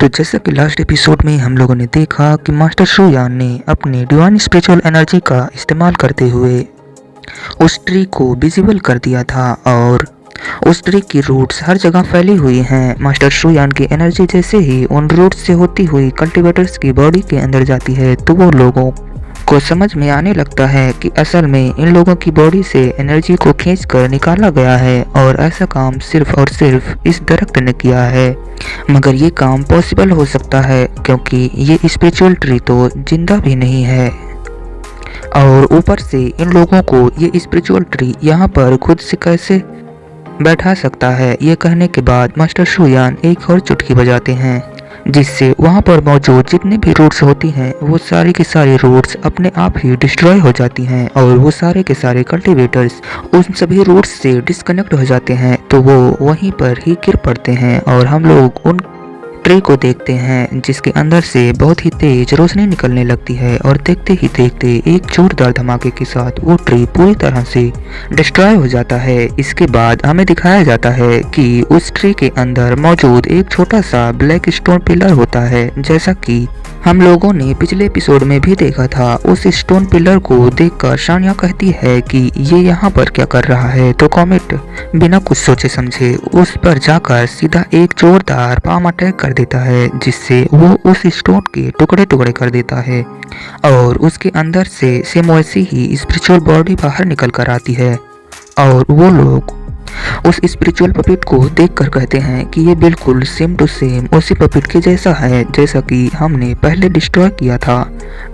तो जैसा कि लास्ट एपिसोड में हम लोगों ने देखा कि मास्टर शो यान ने अपने डिवाइन स्पिरिचुअल एनर्जी का इस्तेमाल करते हुए उस ट्री को विजिबल कर दिया था और उस ट्री की रूट्स हर जगह फैली हुई हैं। मास्टर शो यान की एनर्जी जैसे ही उन रूट्स से होती हुई कल्टीवेटर्स की बॉडी के अंदर जाती है तो वो लोगों को समझ में आने लगता है कि असल में इन लोगों की बॉडी से एनर्जी को खींचकर निकाला गया है और ऐसा काम सिर्फ और सिर्फ इस दरख्त ने किया है। मगर ये काम पॉसिबल हो सकता है क्योंकि ये स्पिरिचुअल ट्री तो जिंदा भी नहीं है और ऊपर से इन लोगों को ये स्पिरिचुअल ट्री यहाँ पर खुद से कैसे बैठा सकता है। ये कहने के बाद मास्टर शो यान एक और चुटकी बजाते हैं जिससे वहाँ पर मौजूद जितनी भी रूट्स होती हैं वो सारी की सारी रूट्स अपने आप ही डिस्ट्रॉय हो जाती हैं और वो सारे के सारे कल्टीवेटर्स उन सभी रूट्स से डिस्कनेक्ट हो जाते हैं तो वो वहीं पर ही गिर पड़ते हैं और हम लोग उन ट्री को देखते हैं जिसके अंदर से बहुत ही तेज रोशनी निकलने लगती है और देखते ही देखते एक जोरदार धमाके के साथ वो ट्री पूरी तरह से डिस्ट्रॉय हो जाता है। इसके बाद हमें दिखाया जाता है कि उस ट्री के अंदर मौजूद एक छोटा सा ब्लैक स्टोन पिलर होता है। जैसा कि हम लोगों ने पिछले एपिसोड में भी देखा था, उस स्टोन पिलर को देखकर शानिया कहती है कि ये यहाँ पर क्या कर रहा है तो कॉमेट बिना कुछ सोचे समझे उस पर जाकर सीधा एक जोरदार पाम अटैक कर देता है जिससे वो उस स्टोन के टुकड़े टुकड़े कर देता है और उसके अंदर से सेम वैसी ही स्पिरिचुअल बॉडी बाहर निकल कर आती है और वो लोग उस स्पिरिचुअल पपिट को देखकर कहते हैं कि ये बिल्कुल सेम टू सेम उसी पपिट के जैसा है जैसा कि हमने पहले डिस्ट्रॉय किया था।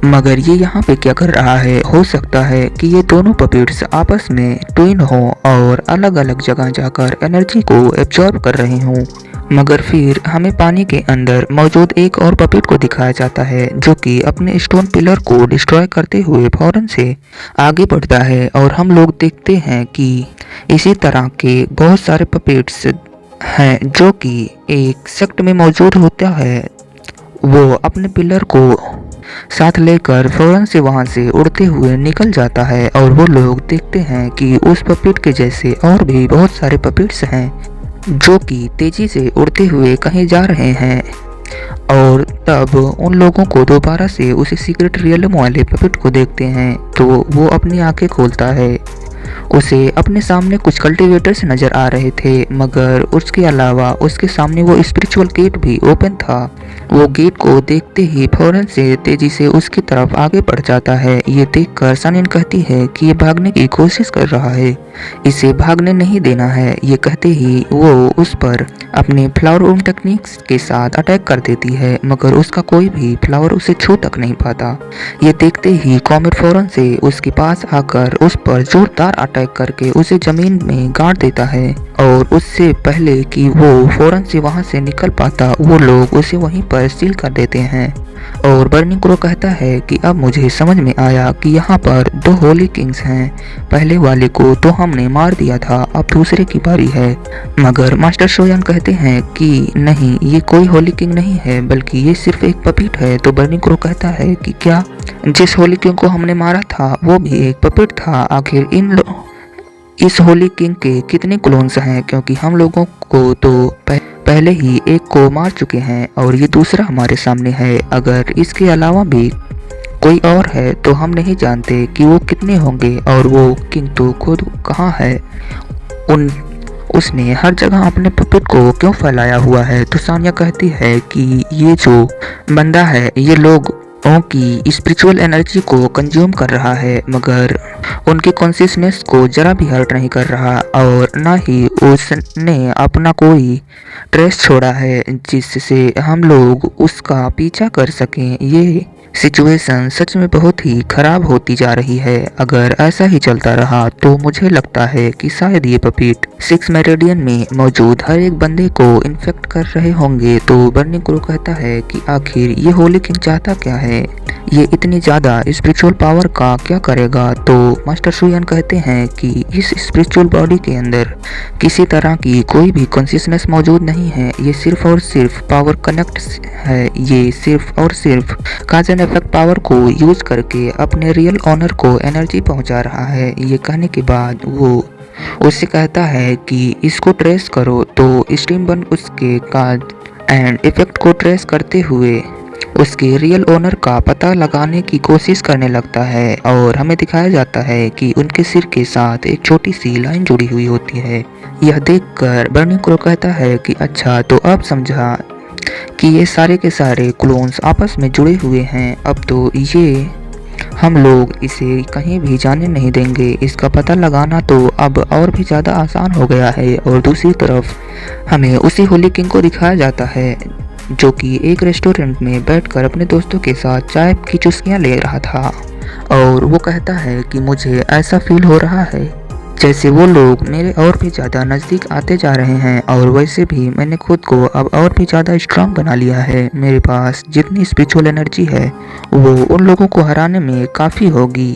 मगर ये यहाँ पे क्या कर रहा है, हो सकता है कि ये दोनों पपिट्स आपस में ट्विन हो और अलग अलग जगह जाकर एनर्जी को एब्जॉर्ब कर रहे हों। मगर फिर हमें पानी के अंदर मौजूद एक और पपिट को दिखाया जाता है जो कि अपने स्टोन पिलर को डिस्ट्रॉय करते हुए फौरन से आगे बढ़ता है और हम लोग देखते हैं कि इसी तरह के बहुत सारे पपेट्स हैं जो कि एक सेक्ट में मौजूद होता है। वो अपने पिलर को साथ लेकर फौरन से वहां से उड़ते हुए निकल जाता है और वो लोग देखते हैं कि उस पपेट के जैसे और भी बहुत सारे पपेट्स हैं जो कि तेजी से उड़ते हुए कहीं जा रहे हैं। और तब उन लोगों को दोबारा से उसी सीक्रेट रियलम वाले पपेट को देखते हैं तो वो अपनी आंखें खोलता है। उसे अपने सामने कुछ कल्टीवेटर्स नजर आ रहे थे मगर उसके अलावा उसके सामने वो स्पिरिचुअल गेट भी ओपन था। वो गेट को देखते ही फौरन से तेजी से उसकी तरफ आगे बढ़ जाता है। ये देखकर सनिन कहती है कि ये भागने की कोशिश कर रहा है, इसे भागने नहीं देना है। ये कहते ही वो उस पर अपने फ्लावर रूम टेक्निक्स के साथ अटैक कर देती है मगर उसका कोई भी फ्लावर उसे छू तक नहीं पाता। ये देखते ही कॉमेट फौरन से उसके पास आकर उस पर जोरदार अटैक करके उसे जमीन में गाड़ देता है और उससे पहले कि वो फौरन से वहां से निकल पाता वो लोग उसे वहीं पर सील कर देते हैं। और बर्निंग क्रो कहता है कि अब मुझे समझ में आया कि यहाँ पर दो होली किंग्स हैं, पहले वाले को तो हमने मार दिया था, अब दूसरे की बारी है। मगर मास्टर शोयान कहते हैं कि नहीं, ये कोई होली किंग नहीं है बल्कि ये सिर्फ एक पपिट है। तो बर्निंग क्रो कहता है कि क्या जिस होली किंग को हमने मारा था वो भी एक पपिट था? आखिर इस होली किंग के कितने क्लोन्स हैं, क्योंकि हम लोगों को तो पहले ही एक को मार चुके हैं और ये दूसरा हमारे सामने है। अगर इसके अलावा भी कोई और है तो हम नहीं जानते कि वो कितने होंगे और वो किंग तो खुद कहाँ है, उसने हर जगह अपने पपेट को क्यों फैलाया हुआ है। तो सानिया कहती है कि ये जो बंदा है ये लोगों की स्पिरिचुअल एनर्जी को कंज्यूम कर रहा है मगर उनके कॉन्शियसनेस को जरा भी हर्ट नहीं कर रहा और ना ही उसने अपना कोई ट्रेस छोड़ा है जिससे हम लोग उसका पीछा कर सकें। ये सिचुएशन सच में बहुत ही खराब होती जा रही है। अगर ऐसा ही चलता रहा तो मुझे लगता है कि शायद ये पपीट 6 मेरिडियन में मौजूद हर एक बंदे को इन्फेक्ट कर रहे होंगे। तो बर्निंग क्रो कहता है कि आखिर ये होली किंग चाहता क्या है, ये इतनी ज़्यादा स्पिरिचुअल पावर का क्या करेगा। तो मास्टर शुयान कहते हैं कि इस स्पिरिचुअल बॉडी के अंदर किसी तरह की कोई भी कॉन्शियसनेस मौजूद नहीं है, ये सिर्फ और सिर्फ पावर कनेक्ट है। ये सिर्फ और सिर्फ काज एंड इफेक्ट पावर को यूज करके अपने रियल ऑनर को एनर्जी पहुंचा रहा है। ये कहने के बाद वो उससे कहता है कि इसको ट्रेस करो। तो स्टीम बन उसके काज एंड इफेक्ट को ट्रेस करते हुए उसके रियल ओनर का पता लगाने की कोशिश करने लगता है और हमें दिखाया जाता है कि उनके सिर के साथ एक छोटी सी लाइन जुड़ी हुई होती है। यह देखकर बर्नी क्रो कहता है कि अच्छा, तो अब समझा कि ये सारे के सारे क्लोन्स आपस में जुड़े हुए हैं। अब तो ये हम लोग इसे कहीं भी जाने नहीं देंगे। इसका पता लगाना तो अब और भी ज़्यादा आसान हो गया है। और दूसरी तरफ हमें उसी होली किंग को दिखाया जाता है जो कि एक रेस्टोरेंट में बैठकर अपने दोस्तों के साथ चाय की चुस्कियां ले रहा था और वो कहता है कि मुझे ऐसा फील हो रहा है जैसे वो लोग मेरे और भी ज़्यादा नज़दीक आते जा रहे हैं और वैसे भी मैंने खुद को अब और भी ज़्यादा स्ट्रांग बना लिया है। मेरे पास जितनी स्पिरिचुअल एनर्जी है वो उन लोगों को हराने में काफ़ी होगी।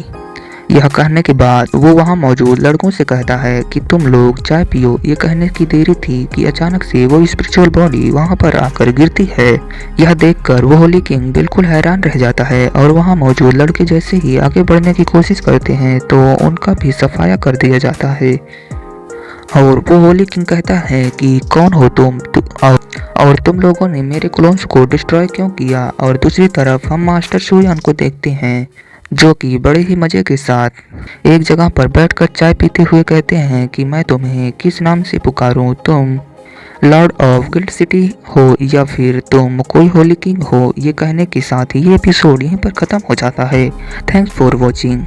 यह कहने के बाद वो वहाँ मौजूद लड़कों से कहता है कि तुम लोग चाय पियो। ये कहने की देरी थी कि अचानक से वो स्पिरिचुअल बॉडी वहाँ पर आकर गिरती है। यह देखकर वो होली किंग बिल्कुल हैरान रह जाता है और वहाँ मौजूद लड़के जैसे ही आगे बढ़ने की कोशिश करते हैं तो उनका भी सफाया कर दिया जाता है। और वो होली किंग कहता है कि कौन हो तुम और तुम लोगों ने मेरे क्लोन्स को डिस्ट्रॉय क्यों किया। और दूसरी तरफ हम मास्टर शुयान को देखते हैं जो कि बड़े ही मज़े के साथ एक जगह पर बैठकर चाय पीते हुए कहते हैं कि मैं तुम्हें किस नाम से पुकारूं, तुम लॉर्ड ऑफ गिल्ड सिटी हो या फिर तुम कोई होली किंग हो। ये कहने के साथ ही ये एपिसोड यहीं पर ख़त्म हो जाता है। Thanks for watching.